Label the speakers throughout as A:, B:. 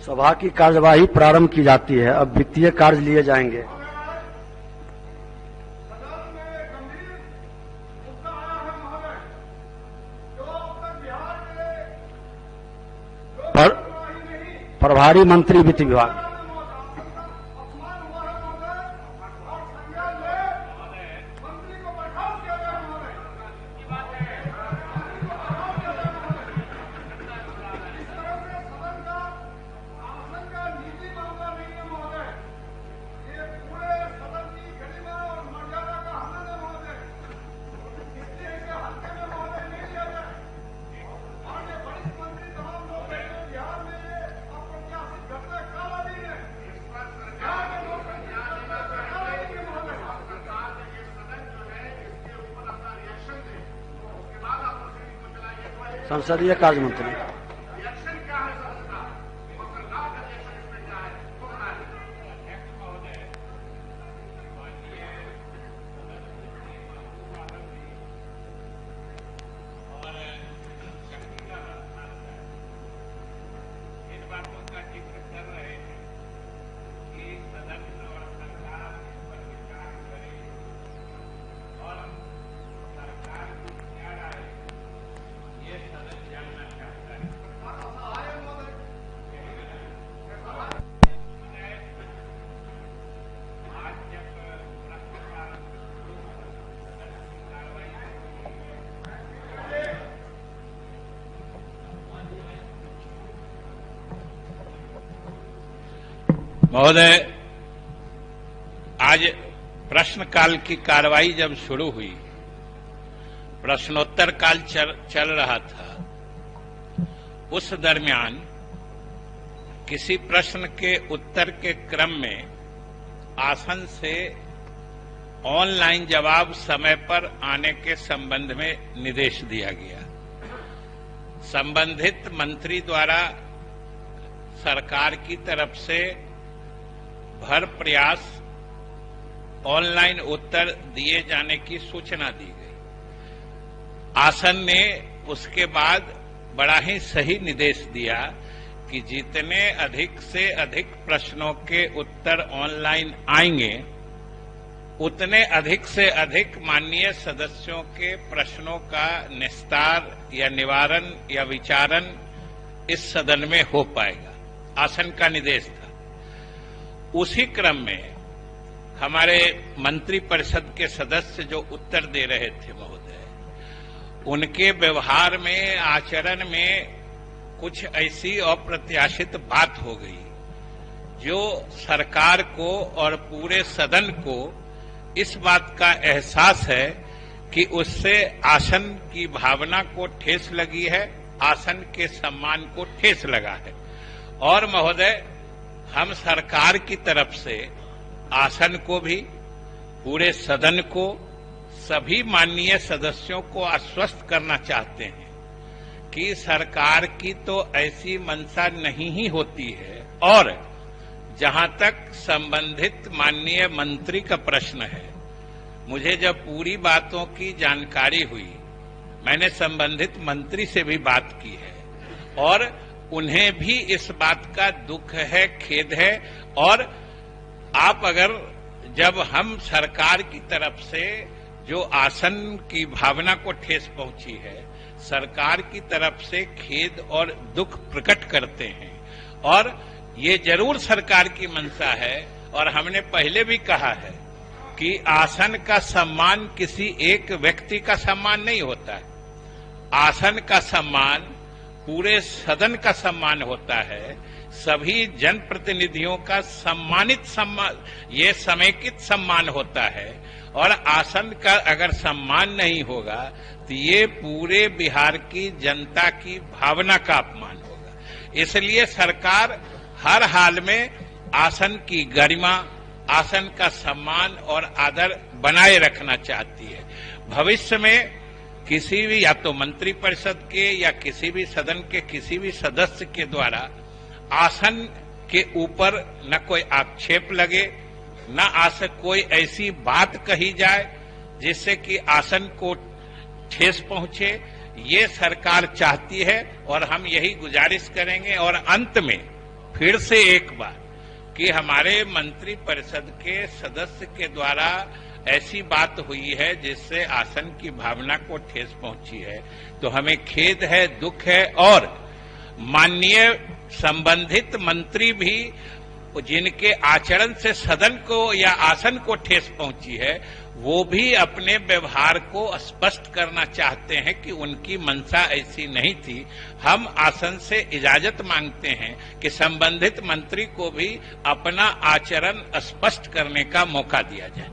A: सभा की कार्यवाही प्रारंभ की जाती है। अब वित्तीय कार्य लिए जाएंगे। प्रभारी मंत्री वित्त विभाग। संसदीय कार्य मंत्री।
B: महोदय, आज प्रश्नकाल की कार्रवाई जब शुरू हुई, प्रश्नोत्तर काल चल रहा था, उस दरमियान किसी प्रश्न के उत्तर के क्रम में आसन से ऑनलाइन जवाब समय पर आने के संबंध में निर्देश दिया गया। संबंधित मंत्री द्वारा सरकार की तरफ से भर प्रयास ऑनलाइन उत्तर दिए जाने की सूचना दी गई। आसन ने उसके बाद बड़ा ही सही निर्देश दिया कि जितने अधिक से अधिक प्रश्नों के उत्तर ऑनलाइन आएंगे, उतने अधिक से अधिक माननीय सदस्यों के प्रश्नों का निस्तार या निवारण या विचारण इस सदन में हो पाएगा। आसन का निर्देश था। उसी क्रम में हमारे मंत्रिपरिषद के सदस्य जो उत्तर दे रहे थे महोदय, उनके व्यवहार में, आचरण में कुछ ऐसी अप्रत्याशित बात हो गई जो सरकार को और पूरे सदन को इस बात का एहसास है कि उससे आसन की भावना को ठेस लगी है, आसन के सम्मान को ठेस लगा है। और महोदय, हम सरकार की तरफ से आसन को भी, पूरे सदन को, सभी माननीय सदस्यों को आश्वस्त करना चाहते हैं कि सरकार की तो ऐसी मंशा नहीं ही होती है। और जहां तक संबंधित माननीय मंत्री का प्रश्न है, मुझे जब पूरी बातों की जानकारी हुई, मैंने संबंधित मंत्री से भी बात की है और उन्हें भी इस बात का दुख है, खेद है। और आप अगर, जब हम सरकार की तरफ से जो आसन की भावना को ठेस पहुंची है, सरकार की तरफ से खेद और दुख प्रकट करते हैं। और ये जरूर सरकार की मंशा है और हमने पहले भी कहा है कि आसन का सम्मान किसी एक व्यक्ति का सम्मान नहीं होता है। आसन का सम्मान पूरे सदन का सम्मान होता है, सभी जनप्रतिनिधियों का सम्मानित सम्मान, ये समेकित सम्मान होता है। और आसन का अगर सम्मान नहीं होगा तो ये पूरे बिहार की जनता की भावना का अपमान होगा। इसलिए सरकार हर हाल में आसन की गरिमा, आसन का सम्मान और आदर बनाए रखना चाहती है। भविष्य में किसी भी, या तो मंत्रिपरिषद के या किसी भी सदन के किसी भी सदस्य के द्वारा आसन के ऊपर न कोई आक्षेप लगे, न कोई ऐसी बात कही जाए जिससे कि आसन को ठेस पहुंचे, ये सरकार चाहती है। और हम यही गुजारिश करेंगे। और अंत में फिर से एक बार कि हमारे मंत्री परिषद के सदस्य के द्वारा ऐसी बात हुई है जिससे आसन की भावना को ठेस पहुंची है, तो हमें खेद है, दुख है। और माननीय संबंधित मंत्री भी जिनके आचरण से सदन को या आसन को ठेस पहुंची है, वो भी अपने व्यवहार को स्पष्ट करना चाहते हैं कि उनकी मंशा ऐसी नहीं थी। हम आसन से इजाजत मांगते हैं कि संबंधित मंत्री को भी अपना आचरण स्पष्ट करने का मौका दिया जाए।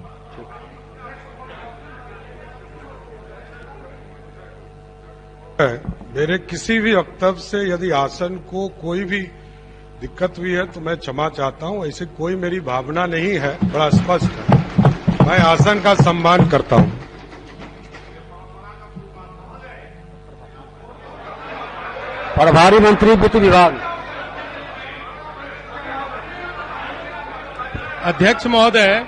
C: मेरे किसी भी वक्तव्य से यदि आसन को कोई भी दिक्कत हुई है तो मैं क्षमा चाहता हूं। ऐसी कोई मेरी भावना नहीं है, बड़ा स्पष्ट है। मैं आसन का सम्मान करता हूं।
A: प्रभारी मंत्री वित्त विभाग।
D: अध्यक्ष महोदय,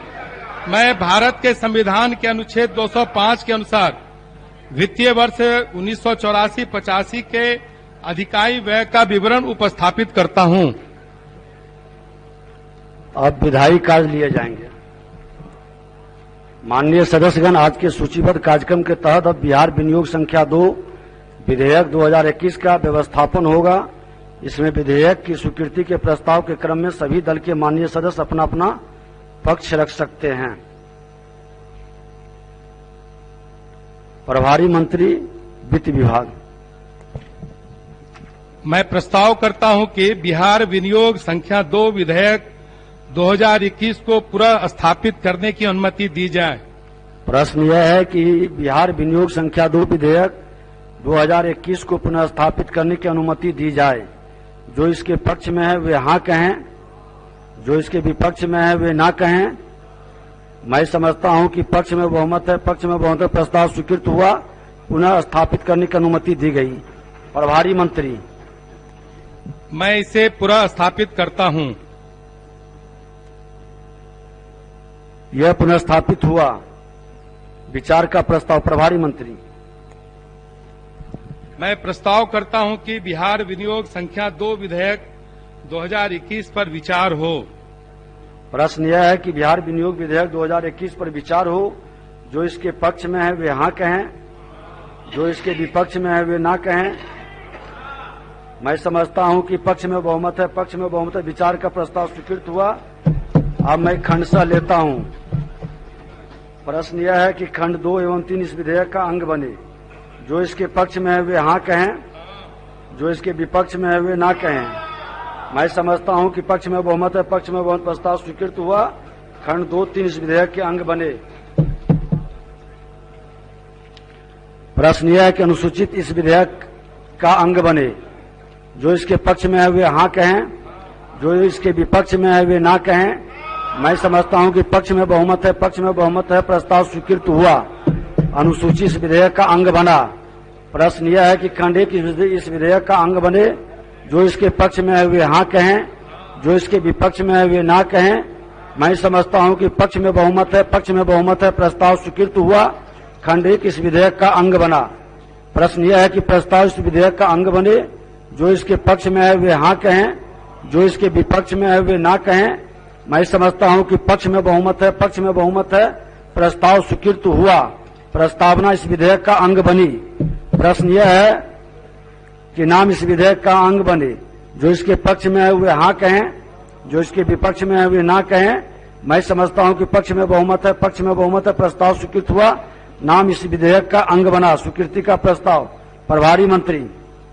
D: मैं भारत के संविधान के अनुच्छेद 205 के अनुसार वित्तीय वर्ष 1984-85 के अधिकाई व्यय का विवरण उपस्थापित करता हूं।
A: अब विधायी कार्य लिए जाएंगे। माननीय सदस्यगण, आज के सूचीबद्ध कार्यक्रम के तहत अब बिहार विनियोग संख्या 2 विधेयक 2021 का व्यवस्थापन होगा। इसमें विधेयक की स्वीकृति के प्रस्ताव के क्रम में सभी दल के माननीय सदस्य अपना अपना पक्ष रख सकते हैं। प्रभारी मंत्री वित्त विभाग।
D: मैं प्रस्ताव करता हूं कि बिहार विनियोग संख्या 2 विधेयक 2021 को पुनः स्थापित करने की अनुमति दी जाए।
A: प्रश्न यह है कि बिहार विनियोग संख्या 2 विधेयक 2021 को पुनः स्थापित करने की अनुमति दी जाए। जो इसके पक्ष में है वे हाँ कहें, जो इसके विपक्ष में है वे ना कहें। मैं समझता हूं कि पक्ष में बहुमत है, पक्ष में बहुमत है, प्रस्ताव स्वीकृत हुआ, पुनः स्थापित करने की अनुमति दी गई। प्रभारी मंत्री।
D: मैं इसे पुनः स्थापित करता हूं।
A: यह पुनः स्थापित हुआ। विचार का प्रस्ताव। प्रभारी मंत्री।
D: मैं प्रस्ताव करता हूं कि बिहार विनियोग संख्या 2 विधेयक 2021 पर विचार हो।
A: प्रश्न यह है कि बिहार विनियोग विधेयक 2021 पर विचार हो। जो इसके पक्ष में है वे हाँ कहें, जो इसके विपक्ष में है वे ना कहें। मैं समझता हूं कि पक्ष में बहुमत है, पक्ष में बहुमत है, विचार का प्रस्ताव स्वीकृत हुआ। अब मैं खंडशः लेता हूं। प्रश्न यह है कि खंड 2 एवं 3 इस विधेयक का अंग बने। जो इसके पक्ष में है वे हाँ कहें, जो इसके विपक्ष में है वे ना कहें। मैं समझता हूं कि पक्ष में बहुमत है, पक्ष में बहुमत, प्रस्ताव स्वीकृत हुआ। खंड 2, 3 इस विधेयक के अंग बने। प्रश्न यह है कि अनुसूचित इस विधेयक का अंग बने। जो इसके पक्ष में है वे हाँ कहें, जो इसके विपक्ष में है वे ना कहें। मैं समझता हूं कि पक्ष में बहुमत है, पक्ष में बहुमत है, प्रस्ताव स्वीकृत हुआ। अनुसूची इस विधेयक का अंग बना। प्रश्न यह है कि खंड 1 इस विधेयक का अंग बने। जो इसके पक्ष में है वे हाँ कहें, जो इसके विपक्ष में है वे ना कहें। मैं समझता हूं कि पक्ष में बहुमत है, पक्ष में बहुमत है, प्रस्ताव स्वीकृत हुआ। खंड 1 इस विधेयक का अंग बना। प्रश्न यह है कि प्रस्ताव इस विधेयक का अंग बने। जो इसके पक्ष में है वे हाँ कहें, जो इसके विपक्ष में है वे ना कहें। मैं समझता हूं कि पक्ष में बहुमत है, पक्ष में बहुमत है, प्रस्ताव स्वीकृत हुआ। प्रस्तावना इस विधेयक का अंग बनी। प्रश्न यह है कि नाम इस विधेयक का अंग बने। जो इसके पक्ष में है वे हाँ कहें, जो इसके विपक्ष में है वे ना कहें। मैं समझता हूं कि पक्ष में बहुमत है, पक्ष में बहुमत है, प्रस्ताव स्वीकृत हुआ। नाम इस विधेयक का अंग बना। स्वीकृति का प्रस्ताव। प्रभारी मंत्री।